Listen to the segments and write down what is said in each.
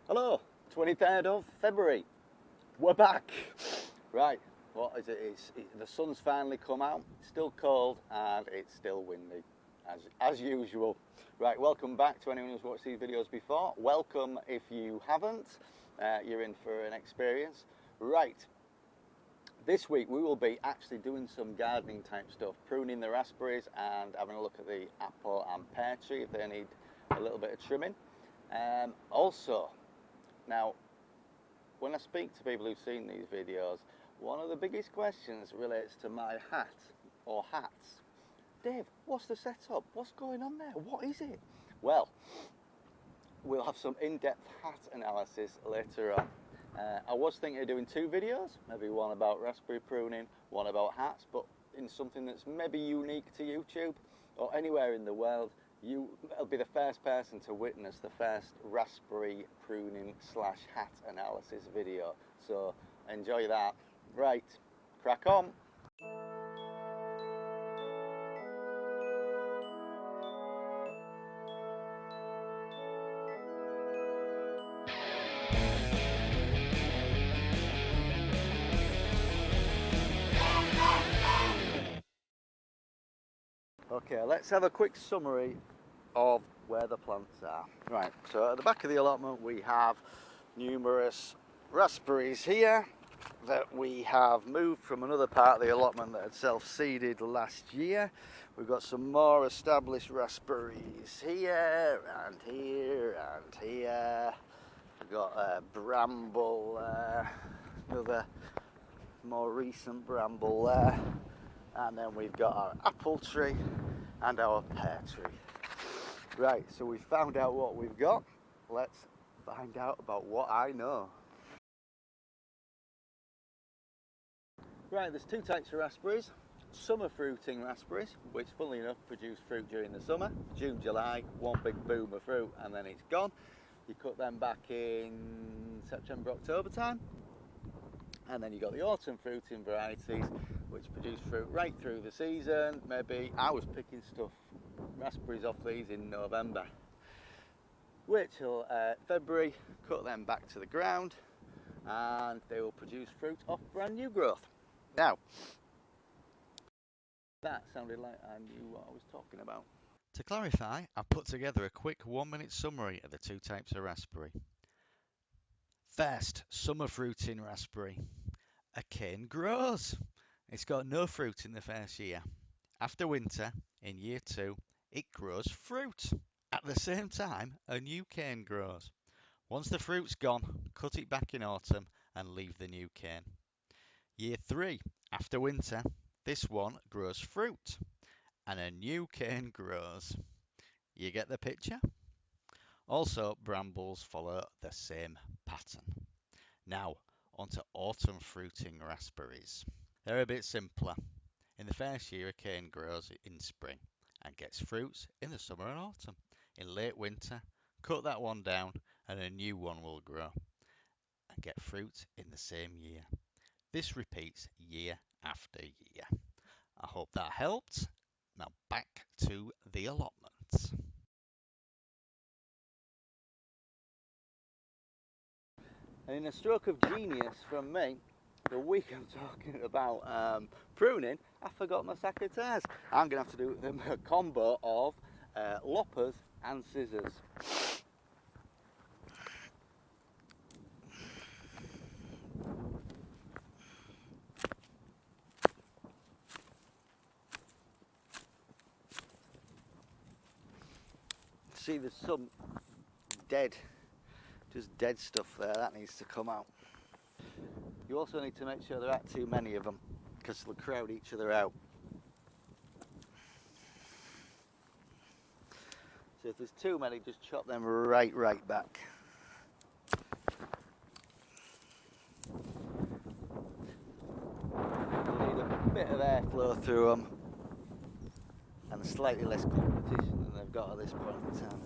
Hello, 23rd of February. We're back. Right, what is it? The sun's finally come out. It's still cold and it's still windy, as usual. Right, welcome back to anyone who's watched these videos before. Welcome if you haven't. You're in for an experience. Right, this week we will be actually doing some gardening type stuff, pruning the raspberries and having a look at the apple and pear tree if they need a little bit of trimming. Also, now, when I speak to people who've seen these videos, one of the biggest questions relates to my hat or hats. Dave, what's the setup? What's going on there? What is it? Well, we'll have some in-depth hat analysis later on. I was thinking of doing two videos, maybe one about raspberry pruning, one about hats, but in something that's maybe unique to YouTube or anywhere in the world. You'll be the first person to witness the first raspberry pruning / hat analysis video. So enjoy that. Right, crack on. Okay, let's have a quick summary of where the plants are. Right, so at the back of the allotment we have numerous raspberries here that we have moved from another part of the allotment that had self-seeded last year. We've got some more established raspberries here and here and here. We've got a bramble, another more recent bramble there, and then we've got our apple tree and our pear tree. Right, so we found out what we've got. Let's find out about what I know. Right, there's two types of raspberries. Summer fruiting raspberries, which funnily enough produce fruit during the summer. June, July, one big boom of fruit and then it's gone. You cut them back in September, October time. And then you got the autumn fruiting varieties, which produce fruit right through the season. Maybe I was picking raspberries off these in November. Wait till February, cut them back to the ground, and they will produce fruit off brand new growth. Now, that sounded like I knew what I was talking about. To clarify, I've put together a quick 1-minute summary of the two types of raspberry. First, summer fruiting raspberry. A cane grows. It's got no fruit in the first year. After winter, in year 2, it grows fruit. At the same time, a new cane grows. Once the fruit's gone, cut it back in autumn and leave the new cane. Year 3, after winter, this one grows fruit and a new cane grows. You get the picture? Also, brambles follow the same pattern. Now, onto autumn fruiting raspberries. They're a bit simpler. In the first year, a cane grows in spring and gets fruits in the summer and autumn. In late winter, cut that one down and a new one will grow and get fruit in the same year. This repeats year after year. I hope that helped. Now back to the allotments. And in a stroke of genius from me, the week I'm talking about pruning, I forgot my secateurs. I'm going to have to do them a combo of loppers and scissors. See, there's some just dead stuff there that needs to come out. You also need to make sure there aren't too many of them because they'll crowd each other out. So if there's too many, just chop them right back. You need a bit of airflow through them and slightly less competition than they've got at this point in time.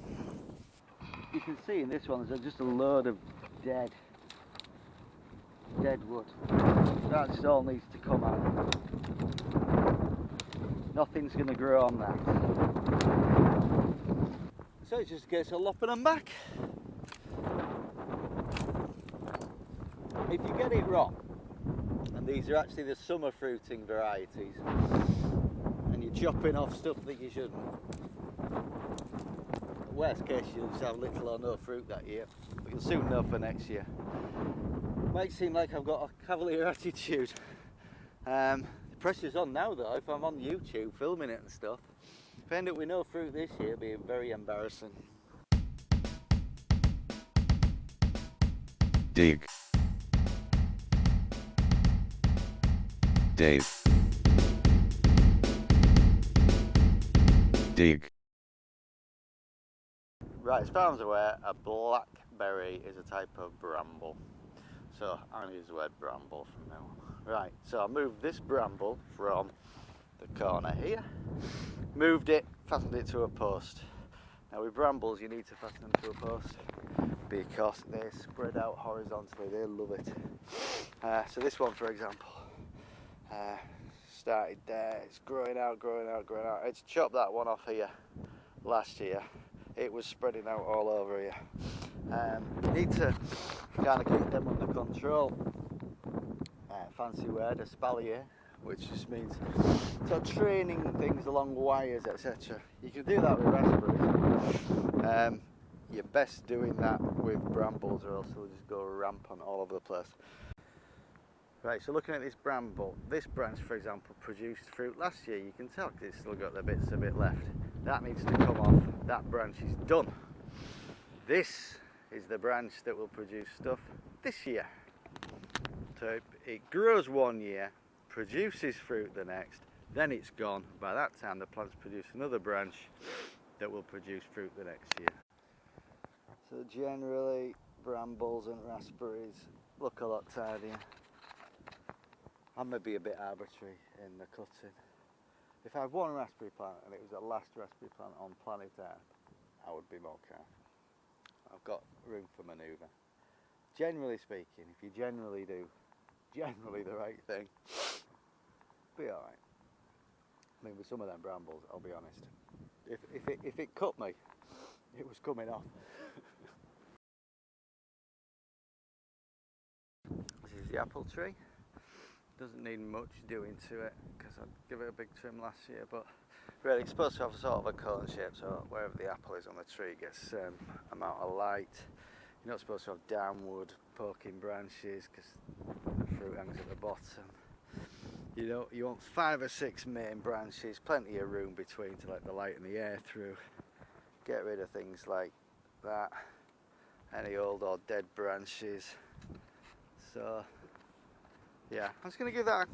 You can see in this one there's just a load of dead wood. That just all needs to come out. Nothing's going to grow on that. So it's just a case of lopping them back. if you get it wrong, and these are actually the summer fruiting varieties, and you're chopping off stuff that you shouldn't, worst case you'll just have little or no fruit that year, but you'll soon know for next year. Might seem like I've got a cavalier attitude. The pressure's on now though. If I'm on YouTube filming it and stuff, if I end up with no fruit this year, it'll be very embarrassing. Dig. Dave. Dig. Right, as far as I'm aware, a blackberry is a type of bramble. So I'm going to use the word bramble from now on. Right, so I moved this bramble from the corner here, moved it, fastened it to a post. Now with brambles you need to fasten them to a post because they spread out horizontally, they love it. So this one, for example, started there, it's growing out. I had to chop that one off here last year. It was spreading out all over here. You need to kind of keep them under control. Fancy word, espalier, which just means sort of training things along wires, etc. You can do that with raspberries. You're best doing that with brambles, or else they'll just go rampant all over the place. Right, so looking at this bramble, this branch, for example, produced fruit last year. You can tell because it's still got the bits a bit left. That needs to come off. That branch is done. This is the branch that will produce stuff this year. So it grows one year, produces fruit the next, then it's gone. By that time the plants produce another branch that will produce fruit the next year. So generally brambles and raspberries look a lot tidier. I may be a bit arbitrary in the cutting. If I had one raspberry plant and it was the last raspberry plant on planet Earth, I would be more careful. I've got room for manoeuvre. Generally speaking, if you generally do the right thing, be alright. I mean, with some of them brambles, I'll be honest, if it cut me, it was coming off. This is the apple tree. Doesn't need much doing to it because I'd give it a big trim last year, but really it's supposed to have sort of a cone shape, so wherever the apple is on the tree gets amount of light. You're not supposed to have downward poking branches because the fruit hangs at the bottom. You want 5 or 6 main branches, plenty of room between to let the light and the air through. Get rid of things like that, any old or dead branches. So yeah, I'm just going to give that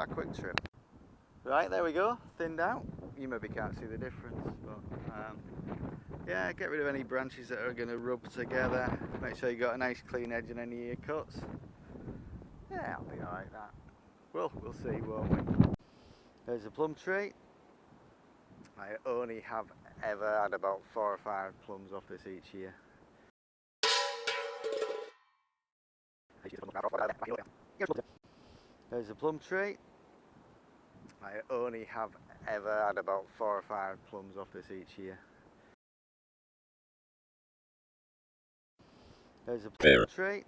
a quick trim. Right, there we go, thinned out. You maybe can't see the difference, but yeah, get rid of any branches that are going to rub together. Make sure you got a nice clean edge on any of your cuts. Yeah, I'll be alright that. Well, we'll see, won't we? There's a plum tree. I only have ever had about 4 or 5 plums off this each year. There's a plum tree. I only have ever had about 4 or 5 plums off this each year. There's a plum tree.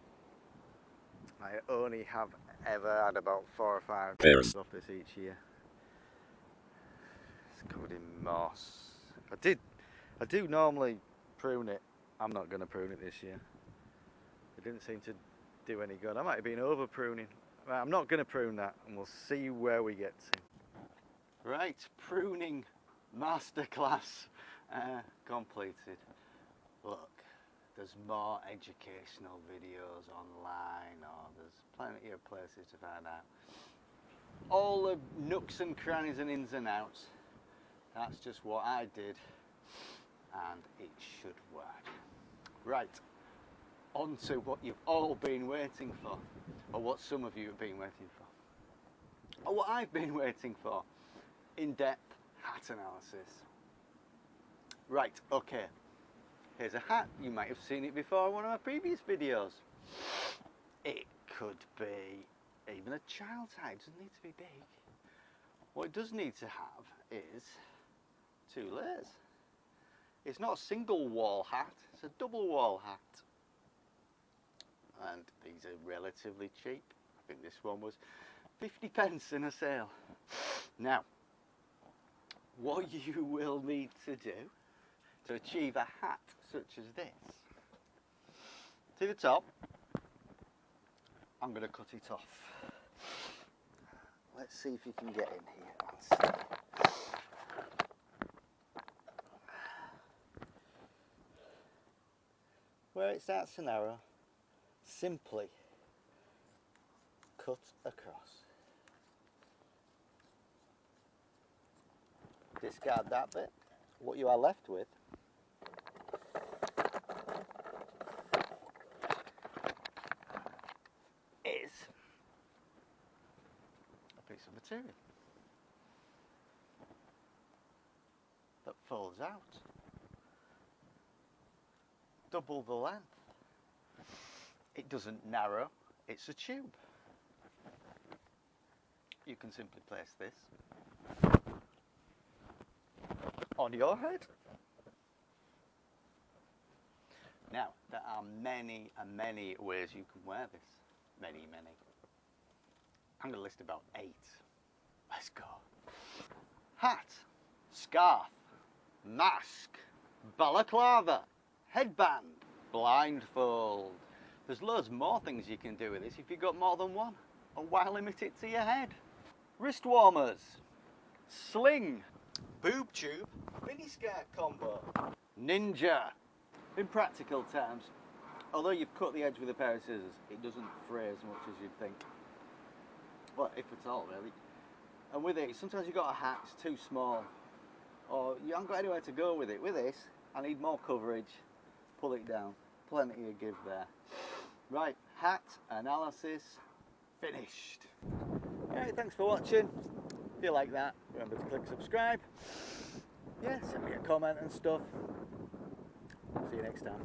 I only have ever had about 4 or 5 plums off this each year. It's covered in moss. I do normally prune it. I'm not going to prune it this year. It didn't seem to do any good. I might have been over pruning. I'm not going to prune that, and we'll see where we get to. Right, pruning masterclass completed. Look, there's more educational videos online, or there's plenty of places to find out all the nooks and crannies and ins and outs. That's just what I did, and it should work. Right, on to what you've all been waiting for, or what some of you have been waiting for, or what I've been waiting for: in-depth hat analysis. Right, okay, here's a hat. You might have seen it before in one of my previous videos. It could be even a child's hat. It doesn't need to be big. What it does need to have is 2 layers. It's not a single wall hat, it's a double wall hat. and these are relatively cheap. I think this one was 50p in a sale. Now, what you will need to do to achieve a hat such as this, see the top? I'm going to cut it off. Let's see if you can get in here and see. Where it starts to narrow, simply cut across. Discard that bit. What you are left with is a piece of material that folds out, double the length. It doesn't narrow, it's a tube. You can simply place this on your head. Now, there are many and many ways you can wear this. Many. I'm going to list about 8. Let's go. Hat, scarf, mask, balaclava, headband, blindfold. There's loads more things you can do with this if you've got more than one. And why limit it to your head? Wrist warmers, sling, boob tube, miniskirt combo, ninja. In practical terms, although you've cut the edge with a pair of scissors, it doesn't fray as much as you'd think. Well, if at all, really. And with it, sometimes you've got a hat, it's too small, or you haven't got anywhere to go with it. With this, I need more coverage, pull it down. Plenty of give there. Right, hat analysis finished. Alright, thanks for watching. If you like that, remember to click subscribe. Yeah, send me a comment and stuff. See you next time.